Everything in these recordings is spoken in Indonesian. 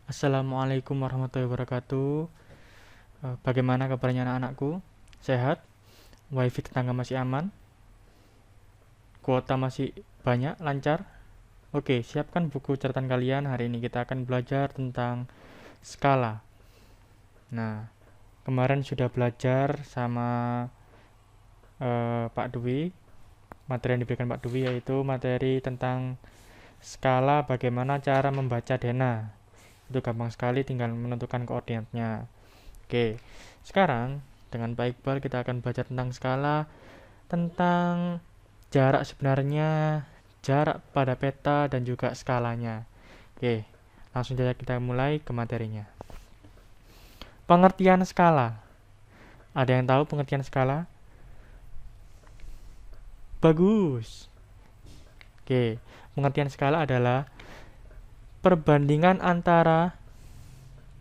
Assalamualaikum warahmatullahi wabarakatuh. Bagaimana kabarnya anak-anakku? Sehat? Wifi tetangga masih aman? Kuota masih banyak? Lancar? Oke, siapkan buku catatan kalian. Hari ini kita akan belajar tentang skala. Nah, kemarin sudah belajar sama Pak Dwi. Materi yang diberikan Pak Dwi yaitu materi tentang skala, bagaimana cara membaca dena. Itu gampang sekali, tinggal menentukan koordinatnya. Oke, sekarang dengan Pak Iqbal kita akan belajar tentang skala, tentang jarak sebenarnya, jarak pada peta, dan juga skalanya. Oke, langsung saja kita mulai ke materinya. Pengertian skala. Ada yang tahu pengertian skala? Bagus. Oke, pengertian skala adalah perbandingan antara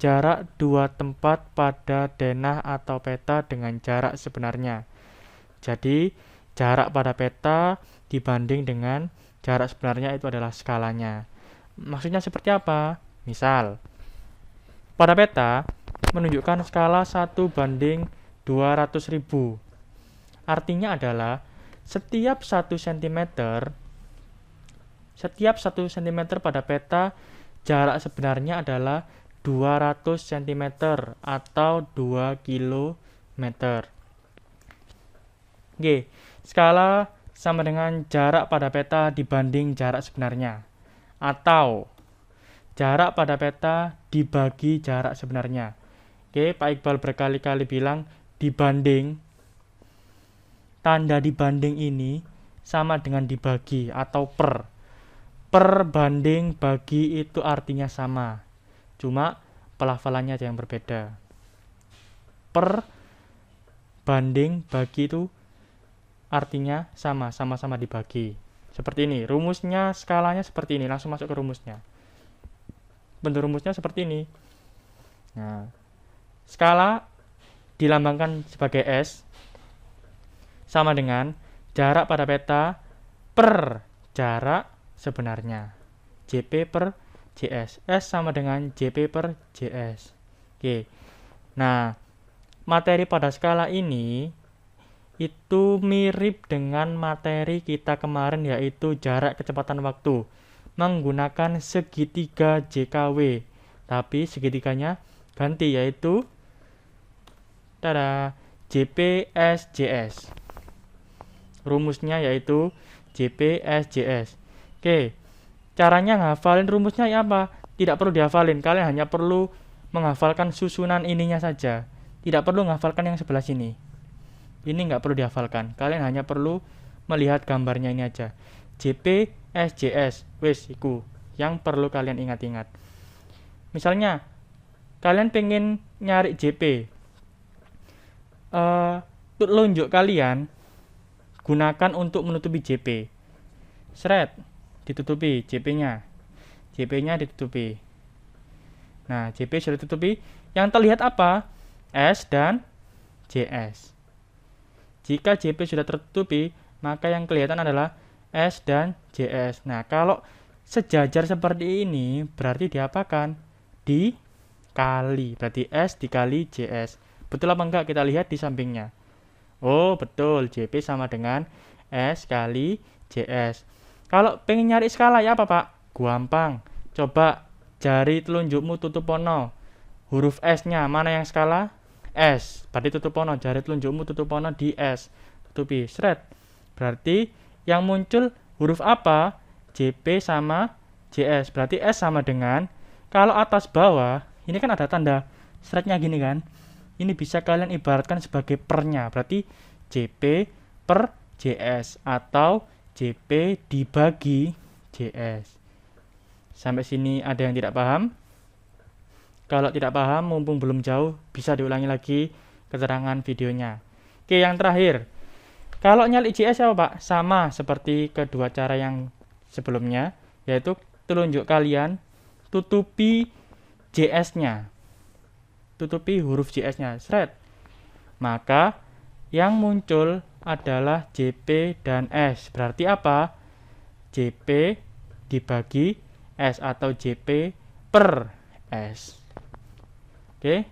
jarak dua tempat pada denah atau peta dengan jarak sebenarnya. Jadi, jarak pada peta dibanding dengan jarak sebenarnya itu adalah skalanya. Maksudnya seperti apa? Misal, pada peta menunjukkan skala 1:200.000. Artinya adalah setiap 1 cm pada peta jarak sebenarnya adalah 200 cm atau 2 km. Oke, skala sama dengan jarak pada peta dibanding jarak sebenarnya, atau jarak pada peta dibagi jarak sebenarnya. Oke, Pak Iqbal berkali-kali bilang dibanding. Tanda dibanding ini sama dengan dibagi atau per. Per banding bagi itu artinya sama. Cuma pelafalannya aja yang berbeda. Per banding bagi itu artinya sama, sama-sama dibagi. Seperti ini, rumusnya, skalanya seperti ini. Langsung masuk ke rumusnya. Bentuk rumusnya seperti ini. Nah, skala dilambangkan sebagai S sama dengan jarak pada peta per jarak sebenarnya. JP per JS. S sama dengan JP per JS. Oke. Nah, materi pada skala ini itu mirip dengan materi kita kemarin, yaitu jarak kecepatan waktu menggunakan segitiga JKW. Tapi segitiganya ganti, yaitu JPSJS. Rumusnya yaitu JPSJS. Oke. Caranya ngafalin rumusnya ya apa? Tidak perlu dihafalin, kalian hanya perlu menghafalkan susunan ininya saja. Tidak perlu menghafalkan yang sebelah sini. Ini nggak perlu dihafalkan, kalian hanya perlu melihat gambarnya ini aja. JP, SJS, wes iku yang perlu kalian ingat-ingat. Misalnya, kalian pengen nyari JP, telunjuk kalian gunakan untuk menutupi JP. Seret, ditutupi JP-nya. JP-nya ditutupi. Nah, JP sudah ditutupi. Yang terlihat apa? S dan JS. Jika JP sudah tertutupi, maka yang kelihatan adalah S dan JS. Nah, kalau sejajar seperti ini, berarti diapakan? Dikali. Berarti S dikali JS. Betul apa enggak? Kita lihat di sampingnya. Oh, betul. JP sama dengan S kali JS. Kalau pengen nyari skala ya apa, Pak? Gampang. Coba jari telunjukmu tutup pono. Huruf S-nya mana yang skala? S. Berarti tutup pono. Jari telunjukmu tutup pono di S. Tutupi. Seret. Berarti yang muncul huruf apa? JP sama JS. Berarti S sama dengan, kalau atas bawah, ini kan ada tanda seretnya gini kan. Ini bisa kalian ibaratkan sebagai pernya. Berarti JP per JS atau JP dibagi JS. Sampai sini ada yang tidak paham? Kalau tidak paham, mumpung belum jauh, bisa diulangi lagi keterangan videonya. Oke, yang terakhir. Kalau nyali JS apa, Pak? Sama seperti kedua cara yang sebelumnya, yaitu telunjuk kalian tutupi JS-nya. Tutupi huruf JS-nya. Seret. Maka yang muncul adalah JP dan S. Berarti apa? JP dibagi S atau JP per S. Oke,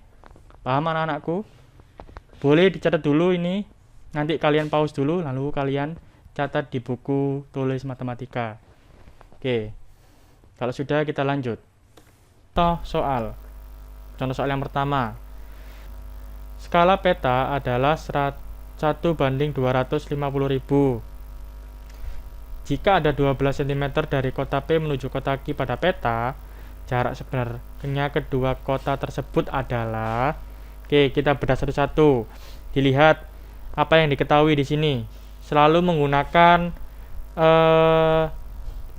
paham anak-anakku? Boleh dicatat dulu ini, nanti kalian pause dulu, lalu kalian catat di buku tulis matematika. Oke, kalau sudah kita lanjut. Contoh soal yang pertama. Skala peta adalah 1/250.000. Jika ada 12 cm dari kota P menuju kota Q pada peta, jarak sebenarnya kedua kota tersebut adalah. Oke, kita bedah satu-satu. Dilihat apa yang diketahui di sini. Selalu menggunakan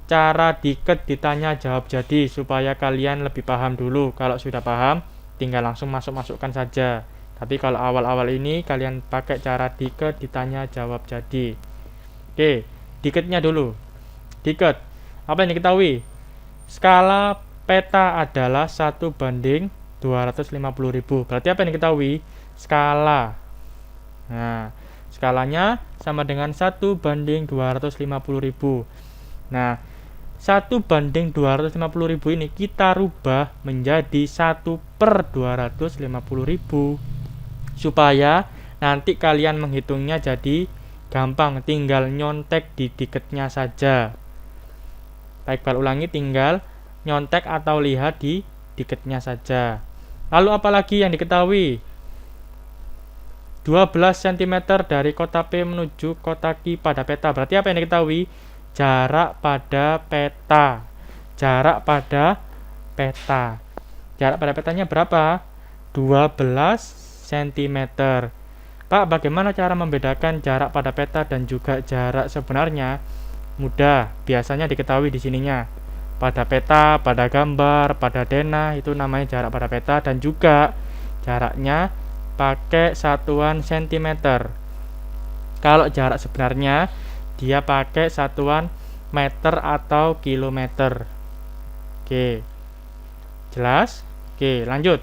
cara diket ditanya jawab jadi supaya kalian lebih paham dulu. Kalau sudah paham, tinggal langsung masukkan saja. Tapi kalau awal-awal ini kalian pakai cara diket ditanya jawab jadi. Oke, diketnya dulu. Diket. Apa yang diketahui? Skala peta adalah 1/250.000. Berarti apa yang diketahui? Skala. Nah, skalanya sama dengan 1/250.000. Nah, 1/250.000 ini kita rubah menjadi 1/250.000 supaya nanti kalian menghitungnya jadi gampang, tinggal nyontek di diketnya saja. Baik, ulangi, tinggal nyontek atau lihat di diketnya saja. Lalu apalagi yang diketahui? 12 cm dari kota P menuju kota Q pada peta. Berarti apa yang diketahui? Jarak pada peta. Jarak pada peta. Jarak pada petanya berapa? 12 cm. Pak, bagaimana cara membedakan jarak pada peta dan juga jarak sebenarnya? Mudah, biasanya diketahui di sininya. Pada peta, pada gambar, pada denah, itu namanya jarak pada peta, dan juga jaraknya pakai satuan cm. Kalau jarak sebenarnya dia pakai satuan meter atau kilometer. Oke, jelas? Oke, lanjut.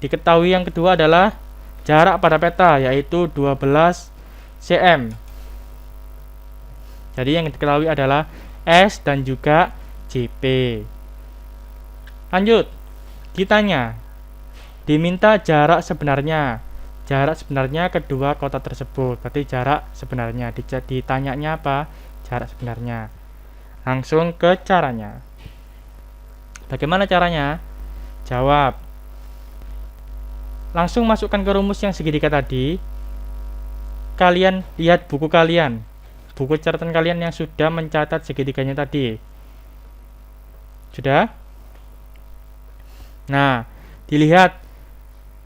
Diketahui yang kedua adalah jarak pada peta, yaitu 12 cm. Jadi yang diketahui adalah S dan juga JP. Lanjut, ditanya, diminta jarak sebenarnya. Jarak sebenarnya kedua kota tersebut. Berarti jarak sebenarnya. Ditanyanya apa? Jarak sebenarnya. Langsung ke caranya. Bagaimana caranya? Jawab. Langsung masukkan ke rumus yang segitiga tadi. Kalian lihat buku kalian, buku catatan kalian yang sudah mencatat segitiganya tadi. Sudah? Nah, dilihat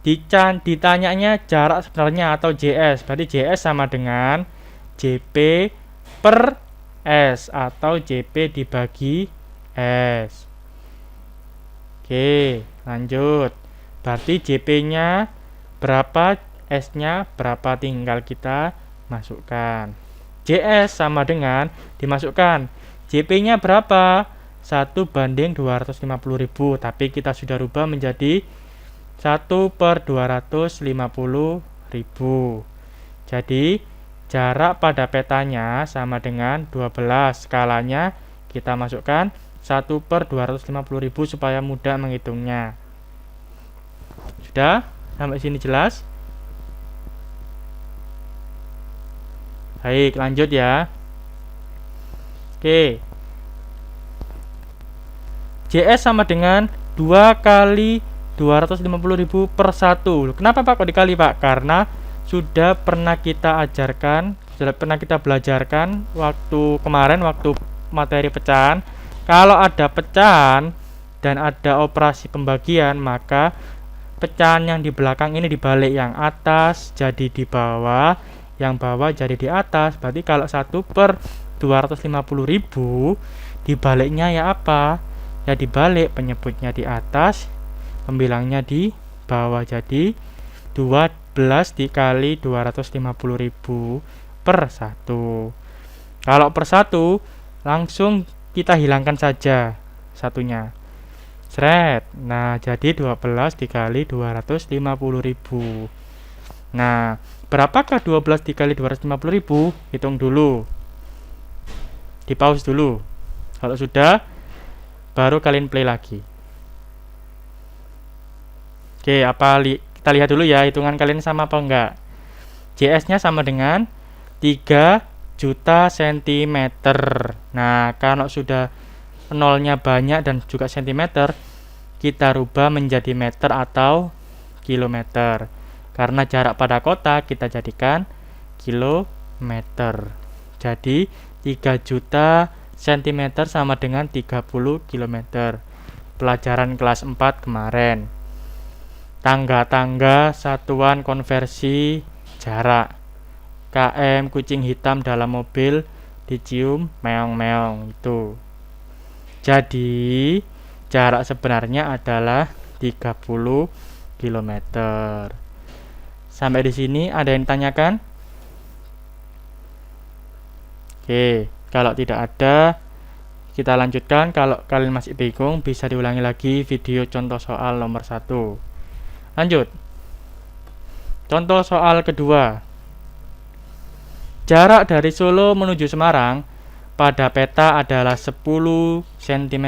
ditanyanya jarak sebenarnya atau JS. Berarti JS sama dengan JP per S atau JP dibagi S. Oke, lanjut. Berarti JP-nya berapa, S-nya berapa, tinggal kita masukkan. JS sama dengan dimasukkan. JP-nya berapa? 1/250.000, tapi kita sudah rubah menjadi 1/250.000. Jadi jarak pada petanya sama dengan 12. Skalanya kita masukkan 1/250.000 supaya mudah menghitungnya. Sudah? Sampai sini jelas? Baik, lanjut ya. Oke. JS sama dengan 2 kali 250.000 per 1. Kenapa Pak kok dikali Pak? Karena sudah pernah kita ajarkan, sudah pernah kita belajarkan waktu kemarin, waktu materi pecahan. Kalau ada pecahan dan ada operasi pembagian, maka pecahan yang di belakang ini dibalik, yang atas jadi di bawah, yang bawah jadi di atas. Berarti kalau 1/250.000 dibaliknya ya apa? Ya dibalik, penyebutnya di atas, pembilangnya di bawah. Jadi 12 dikali 250.000 per 1. Kalau per 1 langsung kita hilangkan saja satunya. Sret. Nah, jadi 12 dikali 250.000. Nah, berapakah 12 dikali 250.000? Hitung dulu. Di pause dulu. Kalau sudah, baru kalian play lagi. Oke, kita lihat dulu ya hitungan kalian sama apa enggak. JS-nya sama dengan 3 juta sentimeter. Nah, kalau sudah nolnya banyak dan juga sentimeter, kita rubah menjadi meter atau kilometer. Karena jarak pada kota kita jadikan kilometer. Jadi 3 juta sentimeter sama dengan 30 kilometer. Pelajaran kelas 4 kemarin. Tangga-tangga satuan konversi jarak. KM kucing hitam dalam mobil dicium meong-meong itu. Jadi jarak sebenarnya adalah 30 km. Sampai di sini ada yang ditanyakan? Oke, kalau tidak ada kita lanjutkan. Kalau kalian masih bingung bisa diulangi lagi video contoh soal nomor 1. Lanjut. Contoh soal kedua. Jarak dari Solo menuju Semarang pada peta adalah 10 cm.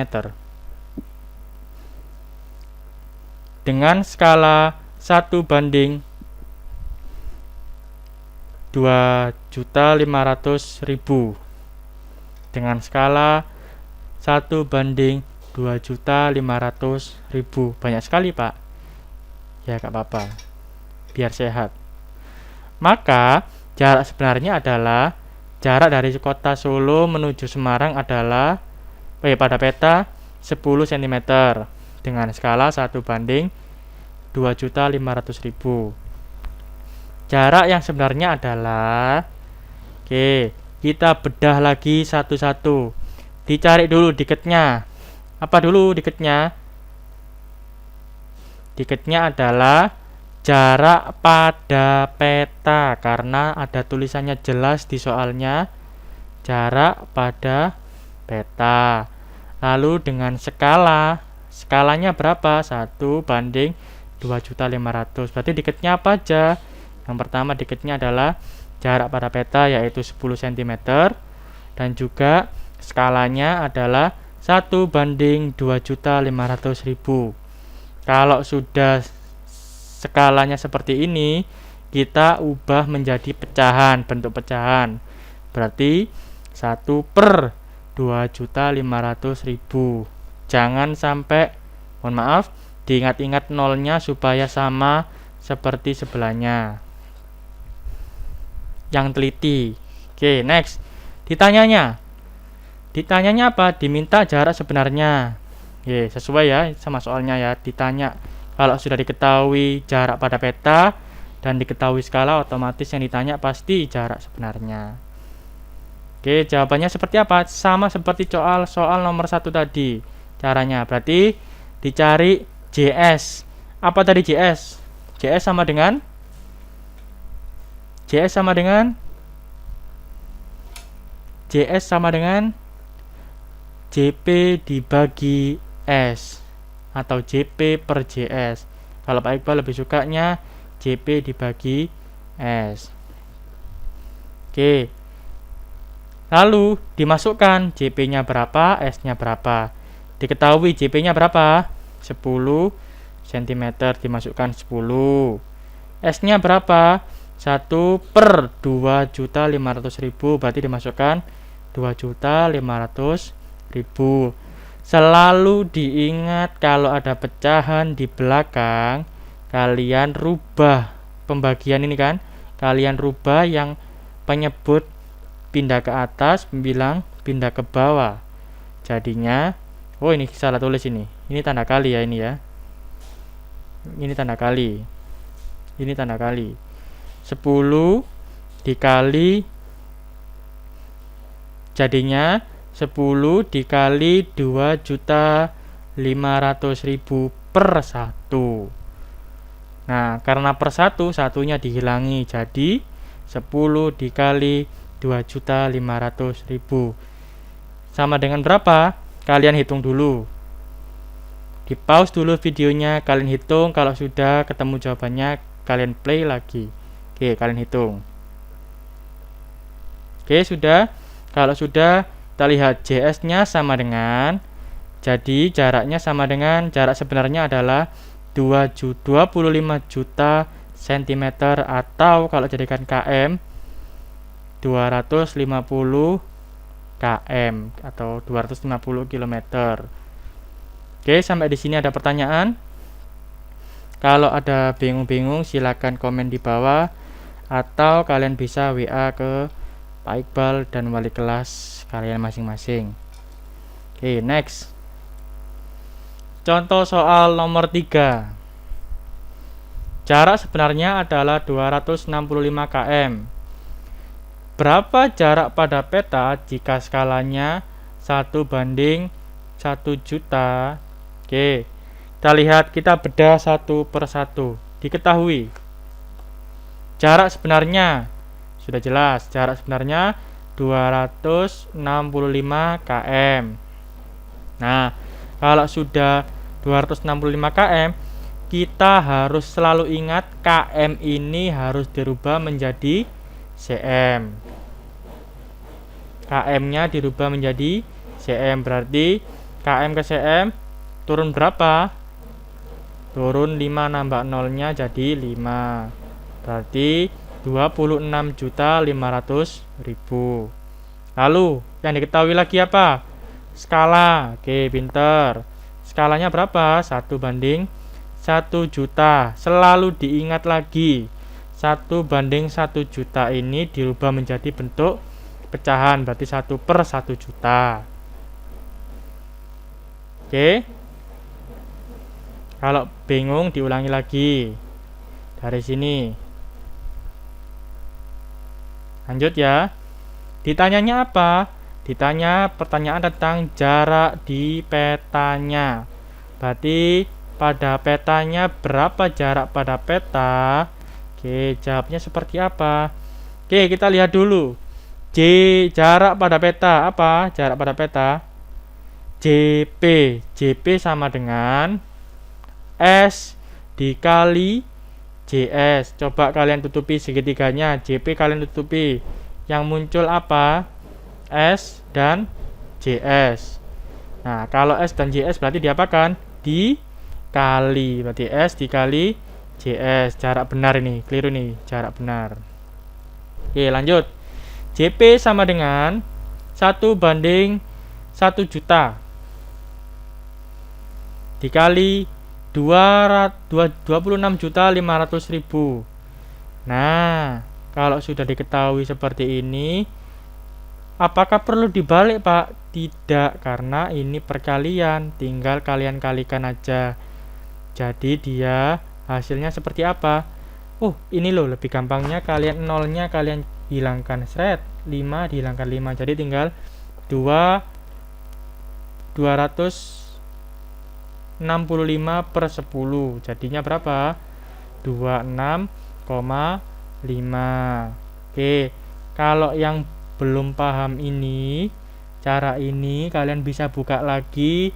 Dengan skala 1:2.500.000 dengan skala 1:2.500.000. Banyak sekali Pak. Ya gak apa-apa, biar sehat. Maka jarak sebenarnya adalah jarak dari kota Solo menuju Semarang adalah pada peta 10 cm dengan skala 1:2.500.000. Jarak yang sebenarnya adalah, oke, kita bedah lagi satu-satu. Dicari dulu diketnya. Apa dulu diketnya? Diketnya adalah jarak pada peta, karena ada tulisannya jelas di soalnya, jarak pada peta. Lalu dengan skalanya berapa? 1:2.500.000. Berarti diketnya apa aja? Yang pertama diketnya adalah jarak pada peta, yaitu 10 cm, dan juga skalanya adalah 1:2.500.000. Kalau sudah skalanya seperti ini, kita ubah menjadi pecahan, bentuk pecahan. Berarti 1/2.500.000. Jangan sampai, mohon maaf, diingat-ingat nolnya supaya sama seperti sebelahnya. Yang teliti. Oke, next. Ditanyanya apa? Diminta jarak sebenarnya. Oke, sesuai ya sama soalnya ya. Ditanya kalau sudah diketahui jarak pada peta dan diketahui skala, otomatis yang ditanya pasti jarak sebenarnya. Oke, jawabannya seperti apa? Sama seperti soal nomor 1 tadi. Caranya berarti dicari JS. Apa tadi JS? JS sama dengan JP dibagi S atau JP per JS. Kalau Pak Iqbal lebih sukanya JP dibagi S. Oke. Lalu dimasukkan JP-nya berapa, S-nya berapa. Diketahui JP-nya berapa? 10 cm, dimasukkan 10. S-nya berapa? 1/2.500.000, berarti dimasukkan 2.500.000. Selalu diingat kalau ada pecahan di belakang, kalian rubah pembagian ini kan. Kalian rubah yang penyebut pindah ke atas, pembilang pindah ke bawah. Jadinya, oh ini salah tulis ini. Ini tanda kali ya ini ya. Ini tanda kali. 10 dikali, jadinya 10 dikali 2.500.000 per 1. Nah, karena per 1, satunya dihilangi, jadi 10 dikali 2.500.000 sama dengan berapa? Kalian hitung dulu. Di pause dulu videonya, kalian hitung. Kalau sudah ketemu jawabannya, kalian play lagi. Oke, kalian hitung. Oke, sudah. Kalau sudah, kita lihat JS-nya sama dengan, jadi jaraknya sama dengan, jarak sebenarnya adalah 25 juta cm, atau kalau jadikan km 250 km atau 250 km. Oke, sampai di sini ada pertanyaan? Kalau ada bingung-bingung silakan komen di bawah, atau kalian bisa WA ke Pak Iqbal dan wali kelas kalian masing-masing. Oke, next. Contoh soal nomor 3. Jarak sebenarnya adalah 265 km. Berapa jarak pada peta jika skalanya 1:1 juta? Oke, kita lihat, kita bedah satu per satu. Diketahui jarak sebenarnya sudah jelas, jarak sebenarnya 265 km. Nah, kalau sudah 265 km, kita harus selalu ingat km ini harus dirubah menjadi cm. KM-nya dirubah menjadi cm, berarti km ke cm turun berapa? Turun 5, nambah nolnya jadi 5. Berarti 26.500.000. Lalu yang diketahui lagi apa? Skala. Oke, pinter. Skalanya berapa? 1:1 juta. Selalu diingat lagi, 1:1 juta ini dirubah menjadi bentuk pecahan, berarti 1/1 juta. Oke, kalau bingung diulangi lagi dari sini. Lanjut ya. Ditanyanya apa? Ditanya pertanyaan tentang jarak di petanya. Berarti pada petanya berapa jarak pada peta? Oke, jawabnya seperti apa? Oke, kita lihat dulu. Jarak pada peta apa? Jarak pada peta JP. JP sama dengan S dikali JS. Coba kalian tutupi segitiganya. JP kalian tutupi. Yang muncul apa? S dan JS. Nah, kalau S dan JS berarti diapakan? Dikali. Berarti S dikali JS. Jarak benar ini. Keliru nih, jarak benar. Oke, lanjut. JP sama dengan 1:1 juta dikali 26.500.000. Nah, kalau sudah diketahui seperti ini, apakah perlu dibalik, Pak? Tidak, karena ini perkalian, tinggal kalian kalikan aja. Jadi dia hasilnya seperti apa? Ini loh, lebih gampangnya kalian nolnya kalian hilangkan, seret, 5 dihilangkan 5, jadi tinggal 265/10, jadinya berapa? 26,5. Oke, kalau yang belum paham ini, cara ini kalian bisa buka lagi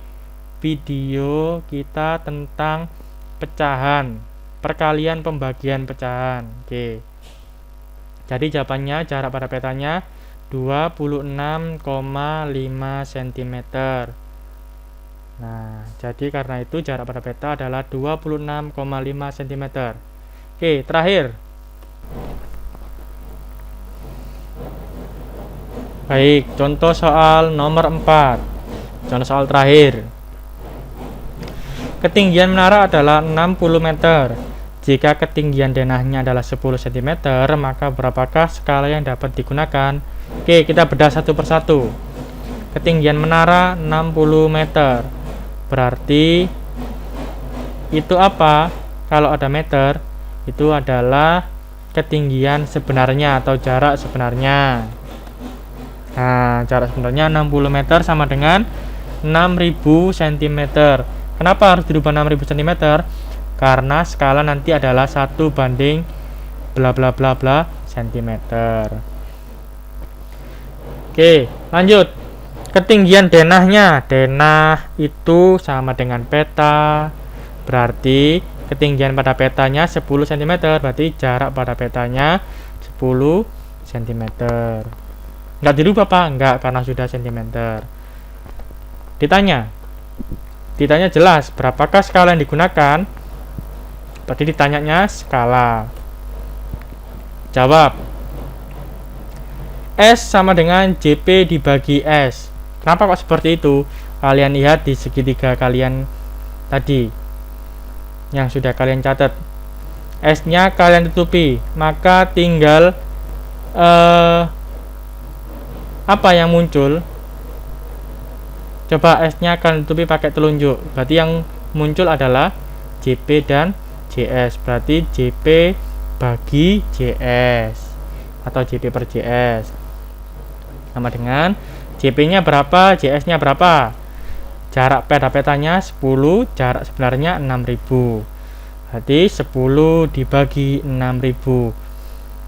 video kita tentang pecahan, perkalian pembagian pecahan. Oke, jadi jawabannya jarak pada petanya 26,5 cm. Nah, jadi karena itu jarak pada peta adalah 26,5 cm. Oke, terakhir. Baik, contoh soal nomor 4. Contoh soal terakhir. Ketinggian menara adalah 60 meter. Jika ketinggian denahnya adalah 10 cm, maka berapakah skala yang dapat digunakan? Oke, kita bedah satu persatu. Ketinggian menara 60 meter. Berarti itu apa? Kalau ada meter, itu adalah ketinggian sebenarnya atau jarak sebenarnya. Nah, jarak sebenarnya 60 meter sama dengan 6000 cm. Kenapa harus dirubah 6000 cm? Karena skala nanti adalah 1:bla bla bla bla cm. Oke, lanjut. Ketinggian denahnya. Denah itu sama dengan peta. Berarti ketinggian pada petanya 10 cm. Berarti jarak pada petanya 10 cm. Enggak dirubah, Pak? Enggak, karena sudah cm. Ditanya jelas, berapakah skala yang digunakan? Tadi ditanyanya skala. Jawab. S sama dengan JP dibagi S. Kenapa kok seperti itu? Kalian lihat di segitiga kalian tadi yang sudah kalian catat. S nya kalian tutupi, maka tinggal apa yang muncul? Coba S nya kalian tutupi pakai telunjuk. Berarti yang muncul adalah JP dan JS. Berarti JP bagi JS atau JP per JS sama dengan JP nya berapa, JS nya berapa. Jarak peta-petanya 10, jarak sebenarnya 6000. Berarti 10 dibagi 6000.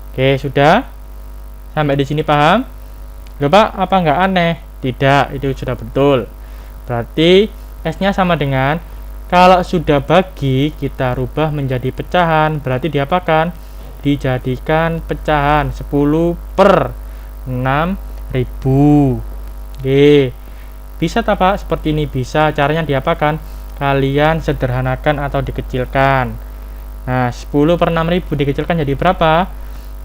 Oke, sudah? Sampai di sini paham? Coba apa nggak aneh? Tidak, itu sudah betul. Berarti S-nya sama dengan, kalau sudah bagi, kita rubah menjadi pecahan. Berarti diapakan? Dijadikan pecahan 10 per 6000. Oke. Bisa tak Pak? Seperti ini bisa. Caranya diapakan? Kalian sederhanakan atau dikecilkan. Nah, 10 per 6000 dikecilkan jadi berapa?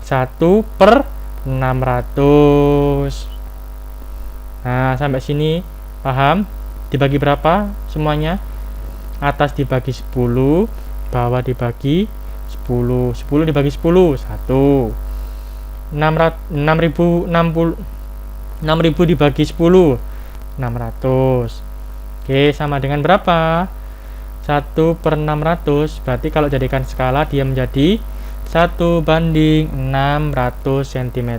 1 per 600. Nah, sampai sini paham? Dibagi berapa semuanya? Atas dibagi 10, bawah dibagi 10. 10 dibagi 10, 1. 6000 dibagi 10, 600. Oke, sama dengan berapa? 1 per 600. Berarti kalau jadikan skala dia menjadi 1 banding 600 cm.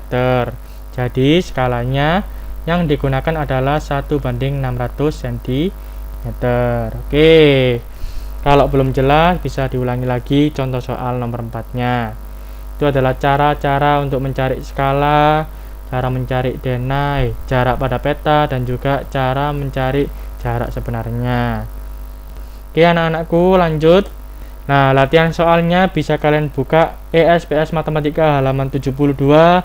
Jadi skalanya yang digunakan adalah 1 banding 600 cm. Oke, kalau belum jelas bisa diulangi lagi contoh soal nomor 4-nya. Itu adalah cara-cara untuk mencari skala, cara mencari denai, jarak pada peta, dan juga cara mencari jarak sebenarnya. Oke anak-anakku, lanjut. Nah, latihan soalnya bisa kalian buka ESPS Matematika halaman 72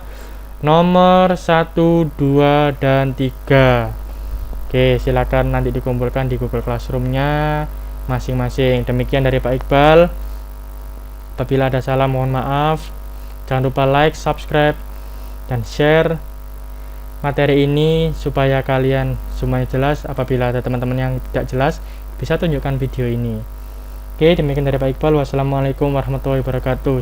nomor 1, 2, dan 3. Oke, silakan nanti dikumpulkan di Google Classroom-nya masing-masing. Demikian dari Pak Iqbal. Apabila ada salah mohon maaf. Jangan lupa like, subscribe, dan share materi ini supaya kalian semuanya jelas. Apabila ada teman-teman yang tidak jelas, bisa tunjukkan video ini. Oke, demikian dari Pak Iqbal. Wassalamualaikum warahmatullahi wabarakatuh.